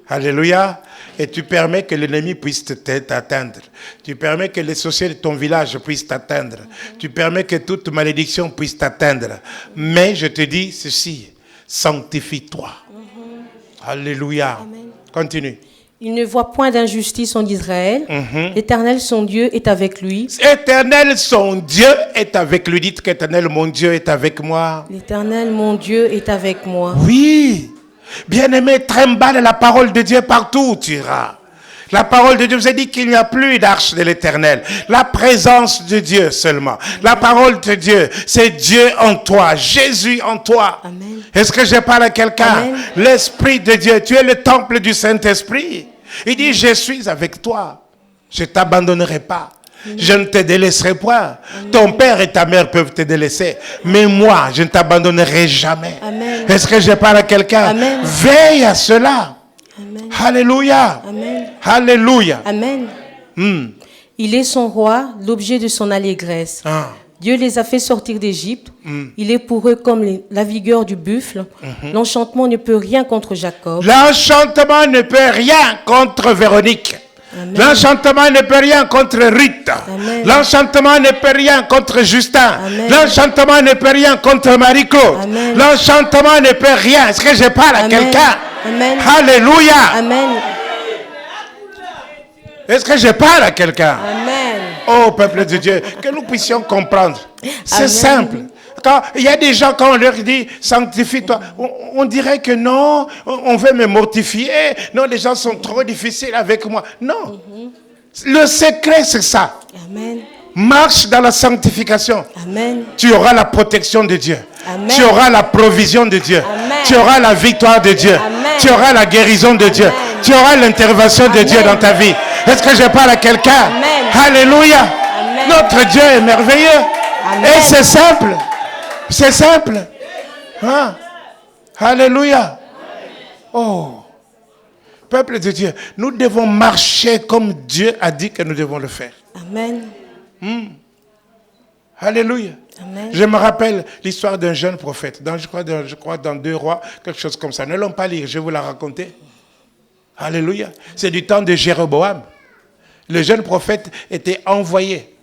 Alléluia. Et tu permets que l'ennemi puisse t'atteindre. Tu permets que les sorciers de ton village puissent t'atteindre. Tu permets que toute malédiction puisse t'atteindre. Mais je te dis ceci, sanctifie-toi. Alléluia. Amen. Continue. Il ne voit point d'injustice en Israël. L'Éternel, son Dieu, est avec lui. Éternel, son Dieu est avec lui. Dites qu'Éternel, mon Dieu est avec moi. L'Éternel, mon Dieu, est avec moi. Oui. Bien-aimé, trimballe la parole de Dieu partout où tu iras. La parole de Dieu vous a dit qu'il n'y a plus d'arche de l'Éternel. La présence de Dieu seulement. La parole de Dieu, c'est Dieu en toi, Jésus en toi. Amen. Est-ce que je parle à quelqu'un? Amen. L'Esprit de Dieu, tu es le temple du Saint-Esprit. Il dit, je suis avec toi. Je ne t'abandonnerai pas. Je ne te délaisserai point. Ton père et ta mère peuvent te délaisser. Mais moi, je ne t'abandonnerai jamais. Amen. Est-ce que je parle à quelqu'un? Amen. Veille à cela. Amen. Alléluia. Amen. Alléluia. Amen. Hmm. Il est son roi, l'objet de son allégresse. Ah. Dieu les a fait sortir d'Égypte. Il est pour eux comme la vigueur du buffle. L'enchantement ne peut rien contre Jacob. L'enchantement ne peut rien contre Véronique. Amen. L'enchantement ne peut rien contre Ruth. Amen. L'enchantement ne peut rien contre Justin. Amen. L'enchantement ne peut rien contre Marie-Claude. Amen. L'enchantement ne peut rien. Est-ce que je parle à Amen. quelqu'un? Amen. Alléluia. Amen. Est-ce que je parle à quelqu'un? Amen. Oh, peuple de Dieu, que nous puissions comprendre. C'est Amen. simple. Quand il y a des gens, quand on leur dit sanctifie-toi, on dirait que non, on veut me mortifier. Non, les gens sont trop difficiles avec moi. Non. Le secret, c'est ça. Amen. Marche dans la sanctification. Amen. Tu auras la protection de Dieu. Amen. Tu auras la provision de Dieu. Amen. Tu auras la victoire de Dieu. Amen. Tu auras la guérison de Dieu. Amen. Tu auras l'intervention de Dieu dans ta vie. Est-ce que je parle à quelqu'un? Amen. Alléluia. Amen. Notre Dieu est merveilleux. Amen. Et c'est simple. C'est simple. Hein? Alléluia. Oh. Peuple de Dieu, nous devons marcher comme Dieu a dit que nous devons le faire. Amen. Alléluia. Amen. Je me rappelle l'histoire d'un jeune prophète, je crois dans 2 Rois, quelque chose comme ça. Ne l'ont pas lire, je vais vous la raconter. Alléluia. C'est du temps de Jéroboam. Le jeune prophète était envoyé.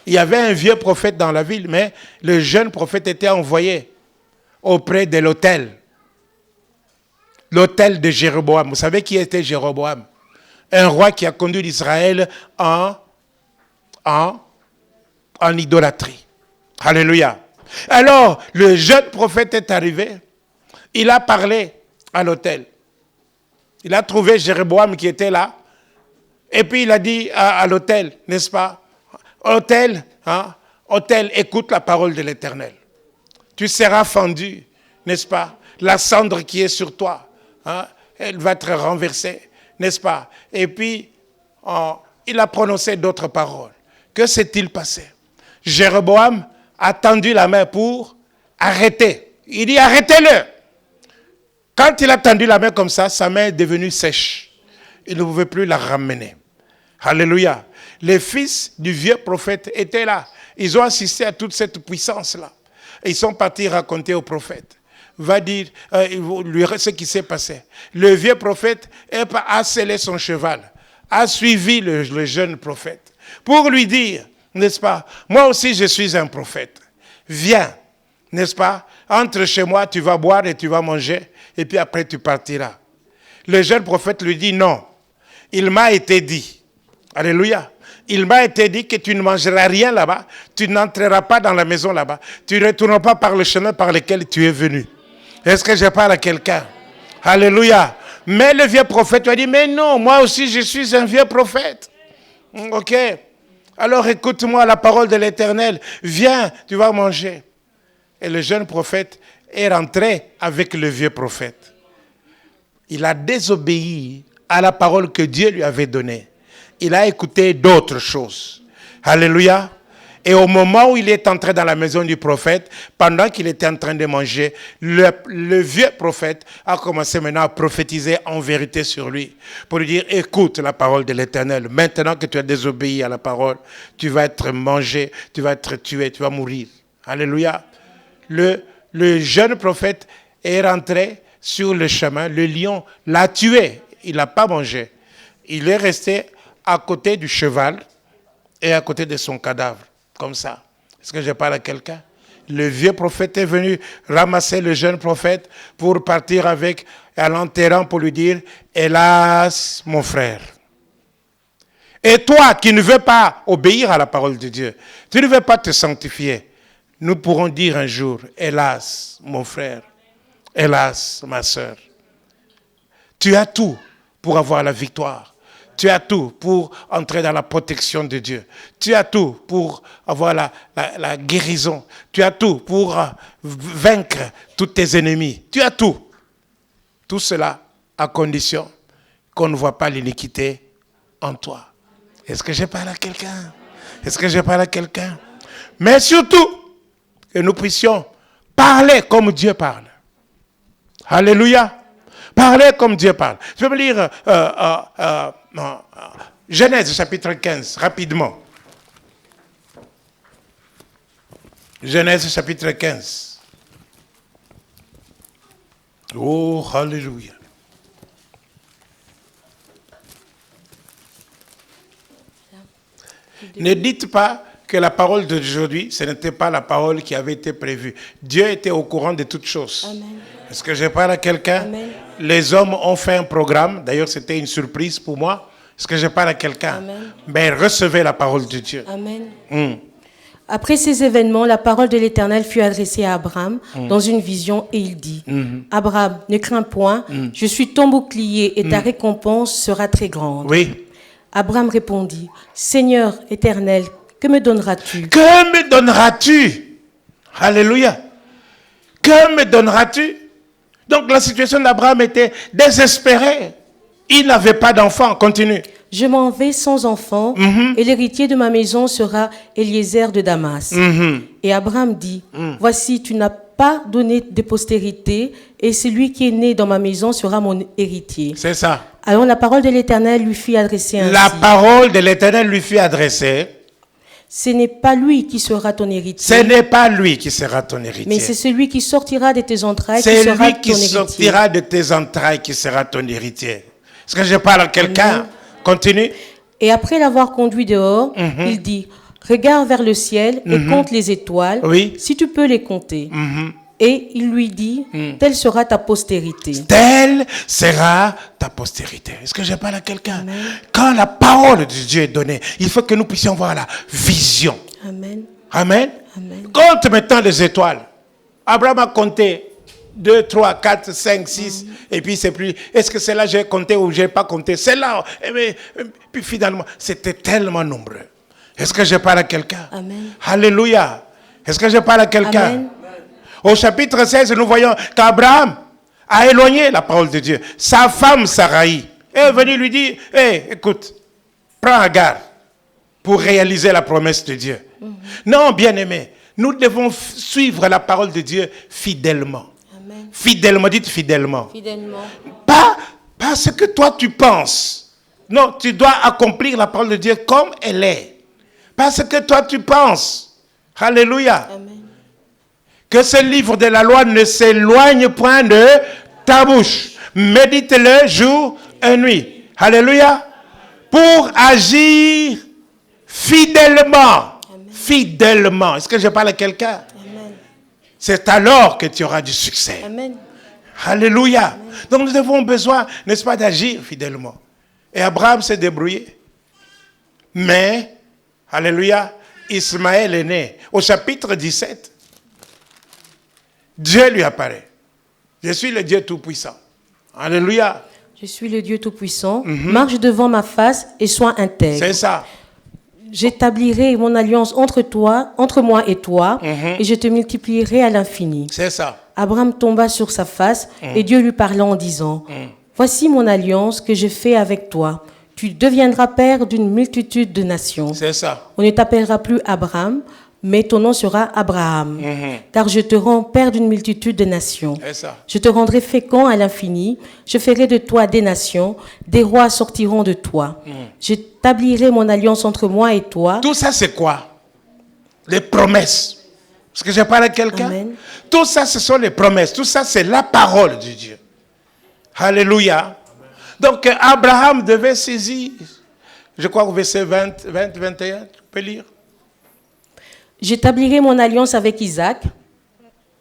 Il y avait un vieux prophète dans la ville, mais le jeune prophète était envoyé auprès de l'autel. L'autel de Jéroboam. Vous savez qui était Jéroboam? Un roi qui a conduit l'Israël en idolâtrie. Alléluia. Alors, le jeune prophète est arrivé. Il a parlé à l'autel. Il a trouvé Jéroboam qui était là. Et puis il a dit à l'autel, n'est-ce pas? Autel, hein? Autel, écoute la parole de l'Éternel. Tu seras fendu, n'est-ce pas? La cendre qui est sur toi, hein? Elle va être renversée, n'est-ce pas? Et puis, il a prononcé d'autres paroles. Que s'est-il passé? Jéroboam a tendu la main pour arrêtez. Il dit, arrêtez-le. Quand il a tendu la main comme ça, sa main est devenue sèche. Il ne pouvait plus la ramener. Alléluia. Les fils du vieux prophète étaient là. Ils ont assisté à toute cette puissance-là. Et ils sont partis raconter au prophète. Va dire lui ce qui s'est passé. Le vieux prophète a scellé son cheval, a suivi le jeune prophète pour lui dire, n'est-ce pas, moi aussi je suis un prophète. Viens, n'est-ce pas, entre chez moi, tu vas boire et tu vas manger, et puis après tu partiras. Le jeune prophète lui dit non. Il m'a été dit, alléluia, il m'a été dit que tu ne mangeras rien là-bas, tu n'entreras pas dans la maison là-bas, tu ne retourneras pas par le chemin par lequel tu es venu. Est-ce que je parle à quelqu'un? Alléluia. Mais le vieux prophète lui a dit, mais non, moi aussi je suis un vieux prophète. Ok. Alors écoute-moi la parole de l'Éternel. Viens, tu vas manger. Et le jeune prophète est rentré avec le vieux prophète. Il a désobéi à la parole que Dieu lui avait donnée. Il a écouté d'autres choses. Alléluia. Et au moment où il est entré dans la maison du prophète, pendant qu'il était en train de manger, le vieux prophète a commencé maintenant à prophétiser en vérité sur lui. Pour lui dire, écoute la parole de l'Éternel. Maintenant que tu as désobéi à la parole, tu vas être mangé, tu vas être tué, tu vas mourir. Alléluia. Le jeune prophète est rentré sur le chemin. Le lion l'a tué. Il n'a pas mangé. Il est resté à côté du cheval et à côté de son cadavre. Comme ça. Est-ce que je parle à quelqu'un? Le vieux prophète est venu ramasser le jeune prophète pour partir avec, à l'enterrant pour lui dire, hélas, mon frère. Et toi qui ne veux pas obéir à la parole de Dieu, tu ne veux pas te sanctifier, nous pourrons dire un jour, hélas, mon frère, hélas, ma sœur. Tu as tout pour avoir la victoire. Tu as tout pour entrer dans la protection de Dieu. Tu as tout pour avoir la guérison. Tu as tout pour vaincre tous tes ennemis. Tu as tout. Tout cela à condition qu'on ne voit pas l'iniquité en toi. Est-ce que je parle à quelqu'un? Est-ce que je parle à quelqu'un? Mais surtout, que nous puissions parler comme Dieu parle. Alléluia. Parler comme Dieu parle. Je vais me lire Genèse chapitre 15, rapidement. Genèse chapitre 15. Oh, alléluia. Ne dites pas que la parole d'aujourd'hui, ce n'était pas la parole qui avait été prévue. Dieu était au courant de toutes choses. Amen. Est-ce que je parle à quelqu'un? Amen. Les hommes ont fait un programme. D'ailleurs, c'était une surprise pour moi. Est-ce que je parle à quelqu'un? Mais recevez la parole de Dieu. Amen. Après ces événements, la parole de l'Éternel fut adressée à Abraham dans une vision et il dit, Abraham, ne crains point, je suis ton bouclier et ta récompense sera très grande. Oui. Abraham répondit, Seigneur éternel, que me donneras-tu? Que me donneras-tu? Alléluia. Que me donneras-tu? Donc la situation d'Abraham était désespérée. Il n'avait pas d'enfant. Continue. Je m'en vais sans enfant et l'héritier de ma maison sera Eliezer de Damas. Et Abraham dit, voici, tu n'as pas donné de postérité et celui qui est né dans ma maison sera mon héritier. C'est ça. Alors la parole de l'Éternel lui fut adressée ainsi. La parole de l'Éternel lui fut adressée. Ce n'est pas lui qui sera ton héritier. Ce n'est pas lui qui sera ton héritier. Mais c'est celui qui sortira de tes entrailles qui sera ton héritier. C'est lui qui sortira de tes entrailles qui sera ton héritier. Est-ce que je parle à quelqu'un? Continue. Et après l'avoir conduit dehors, il dit, regarde vers le ciel et compte les étoiles, si tu peux les compter. Et il lui dit, telle sera ta postérité. Telle sera ta postérité. Est-ce que je parle à quelqu'un? Quand la parole de Dieu est donnée, il faut que nous puissions voir la vision. Amen. Amen. Compte maintenant les étoiles. Abraham a compté 2, 3, 4, 5, 6, et puis c'est plus, est-ce que c'est là j'ai compté ou j'ai pas compté? C'est là. Et puis finalement, c'était tellement nombreux. Est-ce que je parle à quelqu'un? Amen. Alléluia. Est-ce que je parle à quelqu'un? Amen. Au chapitre 16, nous voyons qu'Abraham a éloigné la parole de Dieu. Sa femme Sarai est venue lui dire, hey, écoute, prends Agar pour réaliser la promesse de Dieu. Non, bien-aimé, nous devons suivre la parole de Dieu fidèlement. Amen. Fidèlement, dites fidèlement. Fidèlement. Pas ce que toi tu penses. Non, tu dois accomplir la parole de Dieu comme elle est. Pas ce que toi tu penses. Alléluia. Amen. Que ce livre de la loi ne s'éloigne point de ta bouche. Médite-le jour et nuit. Alléluia. Pour agir fidèlement. Amen. Fidèlement. Est-ce que je parle à quelqu'un? Amen. C'est alors que tu auras du succès. Amen. Alléluia. Amen. Donc nous avons besoin, n'est-ce pas, d'agir fidèlement. Et Abraham s'est débrouillé. Mais, alléluia, Ismaël est né. Au chapitre 17, Dieu lui apparaît. Je suis le Dieu Tout-Puissant. Alléluia. Je suis le Dieu Tout-Puissant. Marche devant ma face et sois intègre. C'est ça. J'établirai mon alliance entre moi et toi, et je te multiplierai à l'infini. C'est ça. Abraham tomba sur sa face, et Dieu lui parla en disant, voici mon alliance que je fais avec toi. Tu deviendras père d'une multitude de nations. C'est ça. On ne t'appellera plus Abraham, mais ton nom sera Abraham, car je te rends père d'une multitude de nations. C'est ça. Je te rendrai fécond à l'infini, je ferai de toi des nations, des rois sortiront de toi. J'établirai mon alliance entre moi et toi. Tout ça, c'est quoi? Les promesses. Est-ce que je parle à quelqu'un? Amen. Tout ça, ce sont les promesses. Tout ça, c'est la parole de Dieu. Alléluia. Donc, Abraham devait saisir, je crois au verset 20, 21, tu peux lire? J'établirai mon alliance avec Isaac,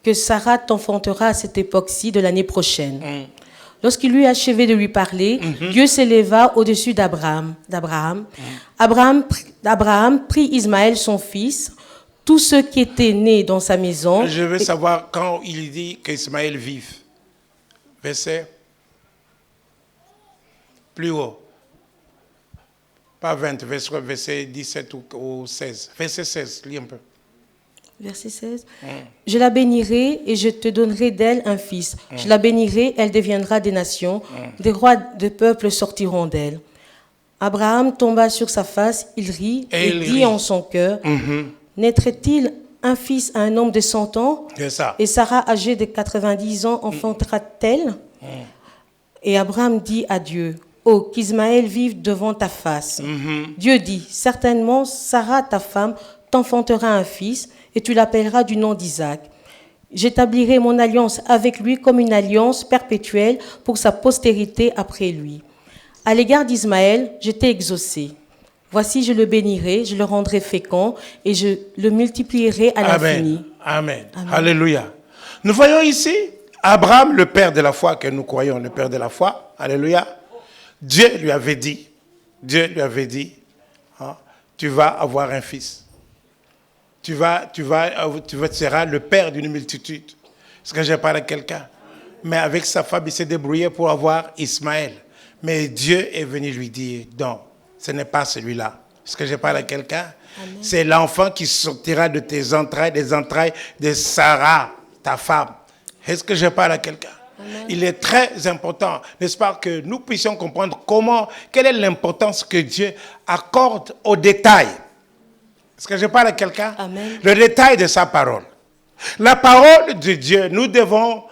que Sarah t'enfantera à cette époque-ci de l'année prochaine. Lorsqu'il eut achevé de lui parler, Dieu s'éleva au-dessus d'Abraham. Abraham prit Ismaël, son fils, tous ceux qui étaient nés dans sa maison. Je veux savoir quand il dit qu'Ismaël vive. Verset plus haut. Pas 20, verset 17 ou 16. Verset 16, lis un peu. Verset 16. Je la bénirai et je te donnerai d'elle un fils. Je la bénirai, elle deviendra des nations. Des rois de peuples sortiront d'elle. Abraham tomba sur sa face, il rit et dit en son cœur, naîtrait-il un fils à un homme de 100 ans? C'est ça. Et Sarah, âgée de 90 ans, enfantera-t-elle? Et Abraham dit à Dieu, oh, qu'Ismaël vive devant ta face. Dieu dit, certainement, Sarah, ta femme, t'enfantera un fils, et tu l'appelleras du nom d'Isaac. J'établirai mon alliance avec lui comme une alliance perpétuelle pour sa postérité après lui. À l'égard d'Ismaël, je t'ai exaucé. Voici, je le bénirai, je le rendrai fécond, et je le multiplierai à l'infini. Amen. Amen. Alléluia. Nous voyons ici Abraham, le père de la foi, que nous croyons le père de la foi. Alléluia. Dieu lui avait dit, hein, tu vas avoir un fils. Tu seras le père d'une multitude. Est-ce que je parle à quelqu'un? Mais avec sa femme, il s'est débrouillé pour avoir Ismaël. Mais Dieu est venu lui dire, non, ce n'est pas celui-là. Est-ce que je parle à quelqu'un? C'est l'enfant qui sortira de tes entrailles, des entrailles de Sarah, ta femme. Est-ce que je parle à quelqu'un? Amen. Il est très important, n'est-ce pas, que nous puissions comprendre quelle est l'importance que Dieu accorde aux détails. Est-ce que je parle à quelqu'un? Amen. Le détail de sa parole. La parole de Dieu, nous devons...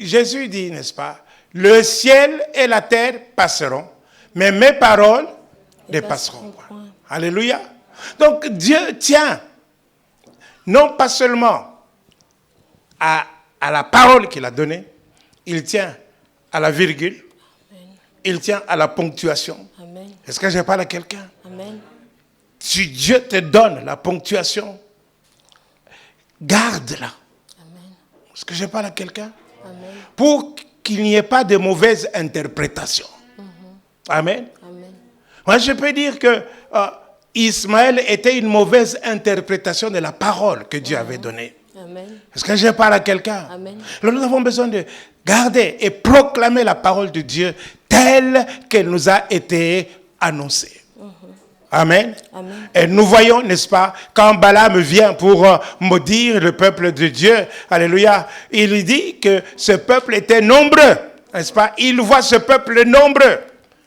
Jésus dit, n'est-ce pas, le ciel et la terre passeront, mais mes paroles ne passeront point. Alléluia. Donc Dieu tient, non pas seulement à la parole qu'il a donnée, il tient à la virgule, amen. Il tient à la ponctuation. Amen. Est-ce que je parle à quelqu'un? Amen. Si Dieu te donne la ponctuation, garde-la. Est-ce que je parle à quelqu'un? Amen. Pour qu'il n'y ait pas de mauvaise interprétation. Amen. Amen. Moi, je peux dire que Ismaël était une mauvaise interprétation de la parole que Dieu avait donnée. Amen. Est-ce que je parle à quelqu'un? Amen. Alors nous avons besoin de garder et proclamer la parole de Dieu telle qu'elle nous a été annoncée. Amen. Amen. Et nous voyons, n'est-ce pas, quand Balaam vient pour maudire le peuple de Dieu, alléluia, il dit que ce peuple était nombreux, n'est-ce pas? Il voit ce peuple nombreux.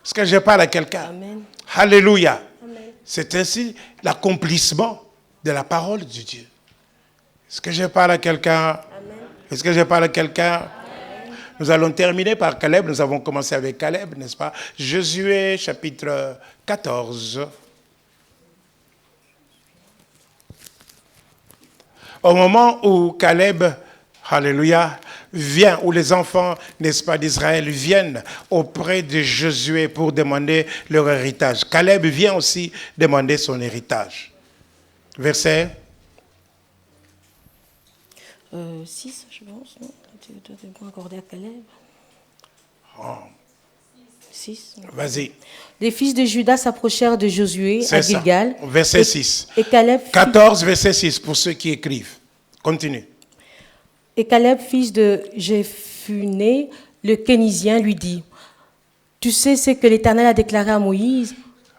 Est-ce que je parle à quelqu'un? Amen. Alléluia. Amen. C'est ainsi l'accomplissement de la parole de Dieu. Est-ce que je parle à quelqu'un? Est-ce que je parle à quelqu'un? Nous allons terminer par Caleb. Nous avons commencé avec Caleb, n'est-ce pas? Josué, chapitre 14. Au moment où Caleb, alléluia, vient, où les enfants, n'est-ce pas, d'Israël viennent auprès de Josué pour demander leur héritage. Caleb vient aussi demander son héritage. Verset 6, je pense, non? Tu dois accorder à Caleb. 6. Vas-y. Les fils de Juda s'approchèrent de Josué à C'est ça. Gilgal. Verset 6. Et Caleb, 14, verset 6, pour ceux qui écrivent. Continue. et Caleb, fils de Jephuné, le Kénisien, lui dit: Tu sais ce que l'Éternel a déclaré à Moïse,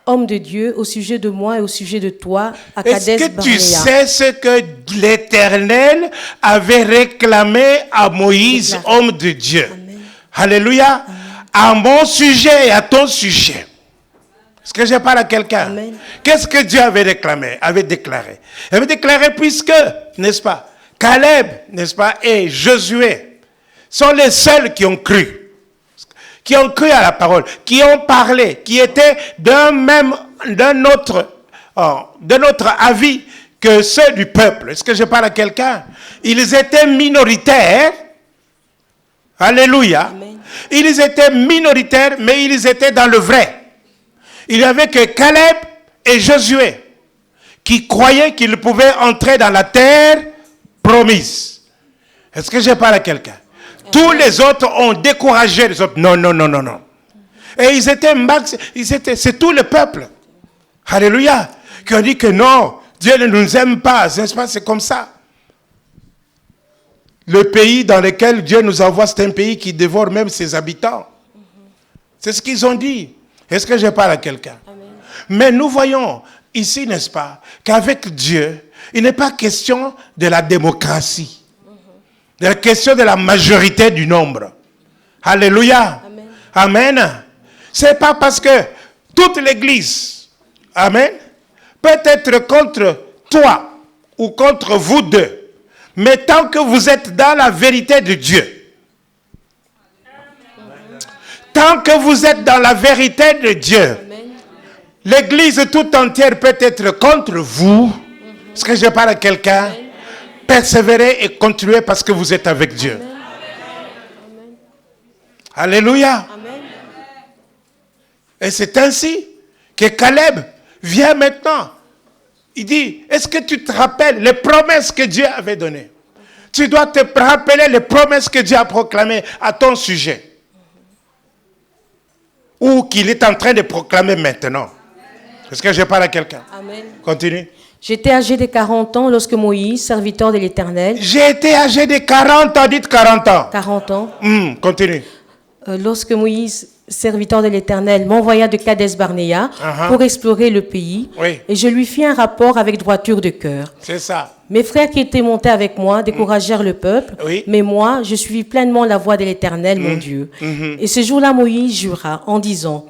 homme de Dieu, au sujet de moi et au sujet de toi, à Est-ce Kadesh que tu Barnéa. sais ce que l'Éternel avait réclamé à Moïse, Déclaré. homme de Dieu? Amen. Alléluia. À mon sujet et à ton sujet. Est-ce que je parle à quelqu'un? Amen. Qu'est-ce que Dieu avait réclamé, avait déclaré? Il avait déclaré puisque, n'est-ce pas, Caleb, n'est-ce pas, et Josué sont les seuls qui ont cru à la parole, qui ont parlé, qui étaient d'un autre avis que ceux du peuple. Est-ce que je parle à quelqu'un? Ils étaient minoritaires. Alléluia. Amen. Ils étaient minoritaires, mais ils étaient dans le vrai. Il n'y avait que Caleb et Josué qui croyaient qu'ils pouvaient entrer dans la terre promise. Est-ce que je parle à quelqu'un? Tous les autres ont découragé les autres. Non, non, non, non, non. Et c'est tout le peuple. Alléluia. Qui ont dit que non, Dieu ne nous aime pas. N'est-ce pas? C'est comme ça. Le pays dans lequel Dieu nous envoie, c'est un pays qui dévore même ses habitants. C'est ce qu'ils ont dit. Est-ce que je parle à quelqu'un? Mais nous voyons ici, n'est-ce pas, qu'avec Dieu, il n'est pas question de la démocratie. De la question de la majorité du nombre. Alléluia. Amen. Amen. C'est pas parce que toute l'église, amen, peut être contre toi ou contre vous deux. Mais tant que vous êtes dans la vérité de Dieu, tant que vous êtes dans la vérité de Dieu, l'église tout entière peut être contre vous. Est-ce que je parle à quelqu'un? Persévérez et continuez parce que vous êtes avec Dieu. Alléluia. Amen. Et c'est ainsi que Caleb vient maintenant. Il dit, est-ce que tu te rappelles les promesses que Dieu avait données? Tu dois te rappeler les promesses que Dieu a proclamées à ton sujet. Ou qu'il est en train de proclamer maintenant. Est-ce que je parle à quelqu'un? Amen. Continue. J'étais âgé de 40 ans lorsque Moïse, serviteur de l'Éternel, J'ai été âgé de 40 ans, dites 40 ans. 40 ans, Continue. lorsque Moïse, serviteur de l'Éternel, m'envoya de Kadesh Barnéa Uh-huh. pour explorer le pays, Oui. et je lui fis un rapport avec droiture de cœur. C'est ça. Mes frères qui étaient montés avec moi découragèrent le peuple, Oui. mais moi, je suivis pleinement la voie de l'Éternel, mon Dieu. Et ce jour-là, Moïse jura en disant,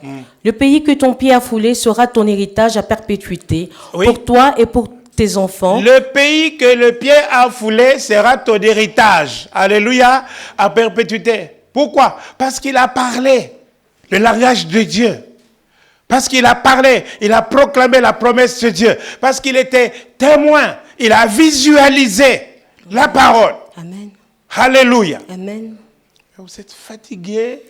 le pays que ton pied a foulé sera ton héritage à perpétuité, Oui. pour toi et pour tes enfants. Le pays que le pied a foulé sera ton héritage. Alléluia. À perpétuité. Pourquoi? Parce qu'il a parlé le langage de Dieu. Parce qu'il a parlé, il a proclamé la promesse de Dieu. Parce qu'il était témoin, il a visualisé la parole. Amen. Alléluia. Amen. Vous êtes fatigué.